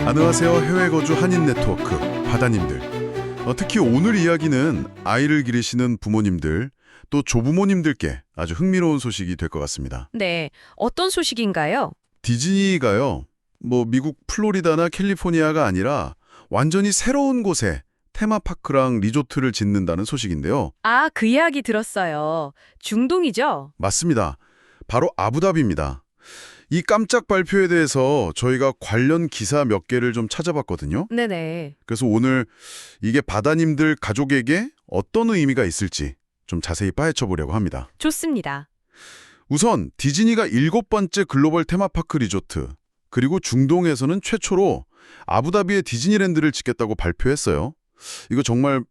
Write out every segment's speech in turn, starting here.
안녕하세요. 해외 거주 한인 네트워크 바다님들. 특히 오늘 이야기는 아이를 기르시는 부모님들 또 조부모님들께 아주 흥미로운 소식이 될 것 같습니다. 네, 어떤 소식인가요? 디즈니가요. 미국 플로리다나 캘리포니아가 아니라 완전히 새로운 곳에 테마파크랑 리조트를 짓는다는 소식인데요. 아, 그 이야기 들었어요. 중동이죠? 맞습니다. 바로 아부다비입니다. 이 깜짝 발표에 대해서 저희가 관련 기사 몇 개를 좀 찾아봤거든요. 네네. 그래서 오늘 이게 바다님들 가족에게 어떤 의미가 있을지 좀 자세히 파헤쳐 보려고 합니다. 좋습니다. 우선 디즈니가 7번째 글로벌 테마파크 리조트, 그리고 중동에서는 최초로 아부다비의 디즈니랜드를 짓겠다고 발표했어요. 이거 정말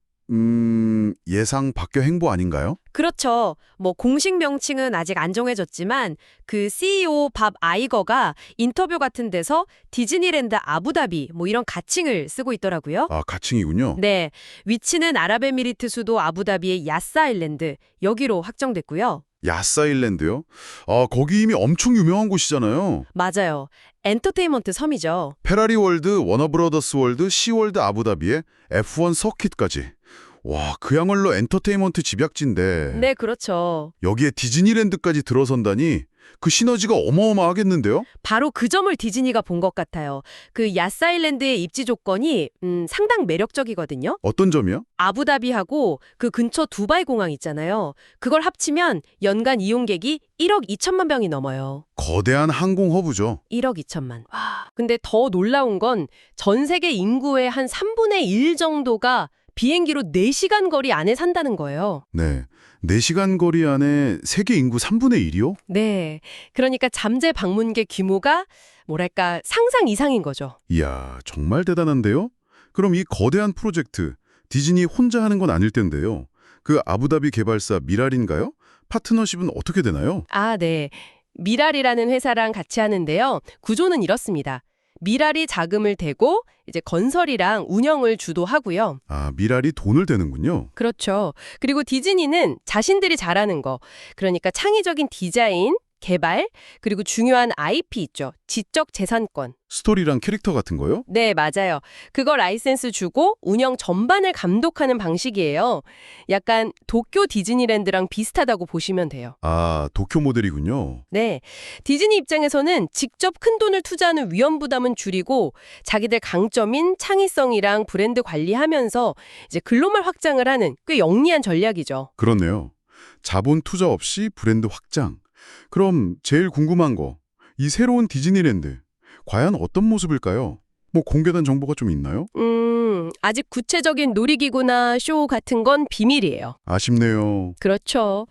예상 밖의 행보 아닌가요? 그렇죠. 공식 명칭은 아직 안 정해졌지만 그 CEO 밥 아이거가 인터뷰 같은 데서 디즈니랜드 아부다비 이런 가칭을 쓰고 있더라고요. 아, 가칭이군요. 네, 위치는 아랍에미리트 수도 아부다비의 야스 아일랜드, 여기로 확정됐고요. 야사일랜드요? 아, 거기 이미 엄청 유명한 곳이잖아요. 맞아요. 엔터테인먼트 섬이죠. 페라리 월드, 워너브러더스 월드, 시월드 아부다비에 F1 서킷까지. 와, 그야말로 엔터테인먼트 집약지인데 네, 그렇죠. 여기에 디즈니랜드까지 들어선다니 그 시너지가 어마어마하겠는데요? 바로 그 점을 디즈니가 본 것 같아요. 그 야스 아일랜드의 입지 조건이 상당 매력적이거든요. 어떤 점이요? 아부다비하고 그 근처 두바이 공항 있잖아요. 그걸 합치면 연간 이용객이 1억 2천만 명이 넘어요. 거대한 항공 허브죠. 1억 2천만. 와. 근데 더 놀라운 건 전 세계 인구의 한 3분의 1 정도가 비행기로 4시간 거리 안에 산다는 거예요. 네, 4시간 거리 안에 세계 인구 3분의 1이요? 네. 그러니까 잠재 방문객 규모가 뭐랄까 상상 이상인 거죠. 이야, 정말 대단한데요? 그럼 이 거대한 프로젝트, 디즈니 혼자 하는 건 아닐 텐데요. 그 아부다비 개발사 미랄인가요? 파트너십은 어떻게 되나요? 아, 네. 미랄이라는 회사랑 같이 하는데요. 구조는 이렇습니다. 미랄이 자금을 대고 이제 건설이랑 운영을 주도하고요. 아, 미랄이 돈을 대는군요. 그렇죠. 그리고 디즈니는 자신들이 잘하는 거, 그러니까 창의적인 디자인, 개발, 그리고 중요한 IP 있죠. 지적 재산권. 스토리랑 캐릭터 같은 거요? 네, 맞아요. 그거 라이센스 주고 운영 전반을 감독하는 방식이에요. 약간 도쿄 디즈니랜드랑 비슷하다고 보시면 돼요. 아, 도쿄 모델이군요. 네, 디즈니 입장에서는 직접 큰돈을 투자하는 위험 부담은 줄이고 자기들 강점인 창의성이랑 브랜드 관리하면서 이제 글로벌 확장을 하는 꽤 영리한 전략이죠. 그렇네요. 자본 투자 없이 브랜드 확장. 그럼 제일 궁금한 거, 이 새로운 디즈니랜드, 과연 어떤 모습일까요? 공개된 정보가 좀 있나요? 아직 구체적인 놀이기구나 쇼 같은 건 비밀이에요. 아쉽네요. 그렇죠.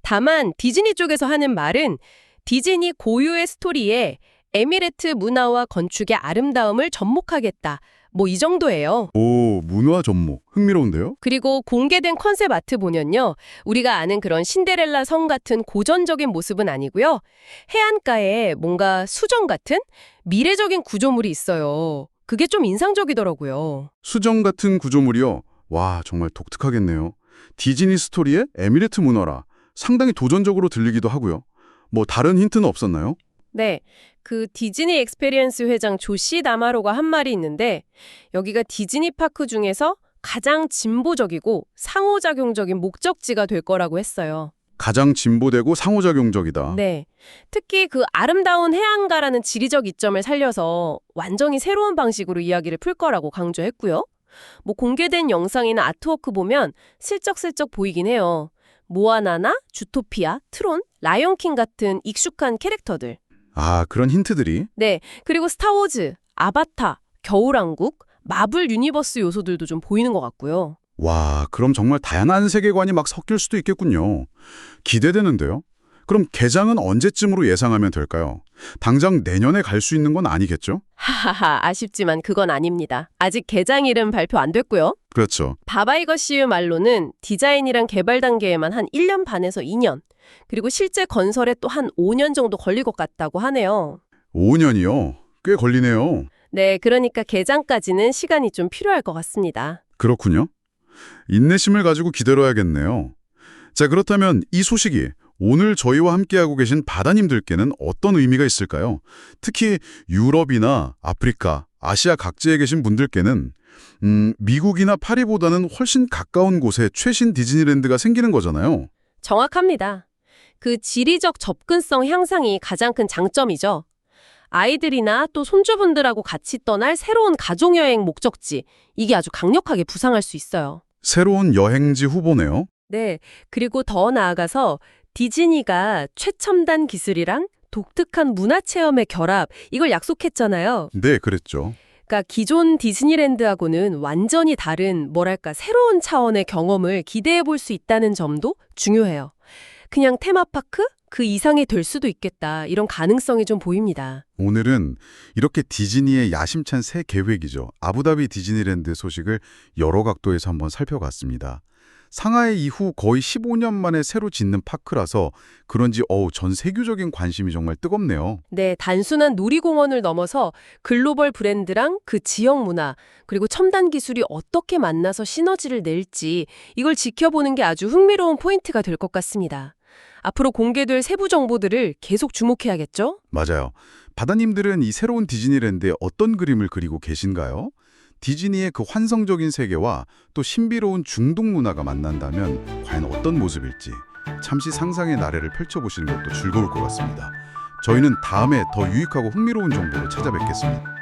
다만 디즈니 쪽에서 하는 말은 디즈니 고유의 스토리에 에미레트 문화와 건축의 아름다움을 접목하겠다. 이 정도예요. 오, 문화 접목. 흥미로운데요? 그리고 공개된 컨셉 아트 보면요. 우리가 아는 그런 신데렐라 성 같은 고전적인 모습은 아니고요. 해안가에 뭔가 수정 같은 미래적인 구조물이 있어요. 그게 좀 인상적이더라고요. 수정 같은 구조물이요. 와, 정말 독특하겠네요. 디즈니 스토리의 에미레트 문화라 상당히 도전적으로 들리기도 하고요. 다른 힌트는 없었나요? 네, 그 디즈니 엑스페리언스 회장 조시 다마로가 한 말이 있는데 여기가 디즈니 파크 중에서 가장 진보적이고 상호작용적인 목적지가 될 거라고 했어요. 가장 진보되고 상호작용적이다. 네, 특히 그 아름다운 해안가라는 지리적 이점을 살려서 완전히 새로운 방식으로 이야기를 풀 거라고 강조했고요. 공개된 영상이나 아트워크 보면 슬쩍슬쩍 보이긴 해요. 모아나나 주토피아, 트론, 라이온킹 같은 익숙한 캐릭터들. 아, 그런 힌트들이? 네, 그리고 스타워즈, 아바타, 겨울왕국, 마블 유니버스 요소들도 좀 보이는 것 같고요. 와, 그럼 정말 다양한 세계관이 막 섞일 수도 있겠군요. 기대되는데요? 그럼 개장은 언제쯤으로 예상하면 될까요? 당장 내년에 갈 수 있는 건 아니겠죠? 하하하, 아쉽지만 그건 아닙니다. 아직 개장일은 발표 안 됐고요. 그렇죠. 바바이거 씨의 말로는 디자인이랑 개발 단계에만 한 1년 반에서 2년, 그리고 실제 건설에 또 한 5년 정도 걸릴 것 같다고 하네요. 5년이요? 꽤 걸리네요. 네, 그러니까 개장까지는 시간이 좀 필요할 것 같습니다. 그렇군요. 인내심을 가지고 기다려야겠네요. 자, 그렇다면 이 소식이 오늘 저희와 함께하고 계신 바다님들께는 어떤 의미가 있을까요? 특히 유럽이나 아프리카, 아시아 각지에 계신 분들께는 미국이나 파리보다는 훨씬 가까운 곳에 최신 디즈니랜드가 생기는 거잖아요. 정확합니다. 그 지리적 접근성 향상이 가장 큰 장점이죠. 아이들이나 또 손주분들하고 같이 떠날 새로운 가족여행 목적지, 이게 아주 강력하게 부상할 수 있어요. 새로운 여행지 후보네요. 네, 그리고 더 나아가서 디즈니가 최첨단 기술이랑 독특한 문화체험의 결합, 이걸 약속했잖아요. 네, 그랬죠. 그러니까 기존 디즈니랜드하고는 완전히 다른, 뭐랄까, 새로운 차원의 경험을 기대해 볼 수 있다는 점도 중요해요. 그냥 테마파크? 그 이상이 될 수도 있겠다. 이런 가능성이 좀 보입니다. 오늘은 이렇게 디즈니의 야심찬 새 계획이죠. 아부다비 디즈니랜드 소식을 여러 각도에서 한번 살펴봤습니다. 상하이 이후 거의 15년 만에 새로 짓는 파크라서 그런지 전 세계적인 관심이 정말 뜨겁네요. 네, 단순한 놀이공원을 넘어서 글로벌 브랜드랑 그 지역 문화, 그리고 첨단 기술이 어떻게 만나서 시너지를 낼지 이걸 지켜보는 게 아주 흥미로운 포인트가 될 것 같습니다. 앞으로 공개될 세부 정보들을 계속 주목해야겠죠? 맞아요. 바다님들은 이 새로운 디즈니랜드에 어떤 그림을 그리고 계신가요? 디즈니의 그 환상적인 세계와 또 신비로운 중동 문화가 만난다면 과연 어떤 모습일지 잠시 상상의 나래를 펼쳐보시는 것도 즐거울 것 같습니다. 저희는 다음에 더 유익하고 흥미로운 정보로 찾아뵙겠습니다.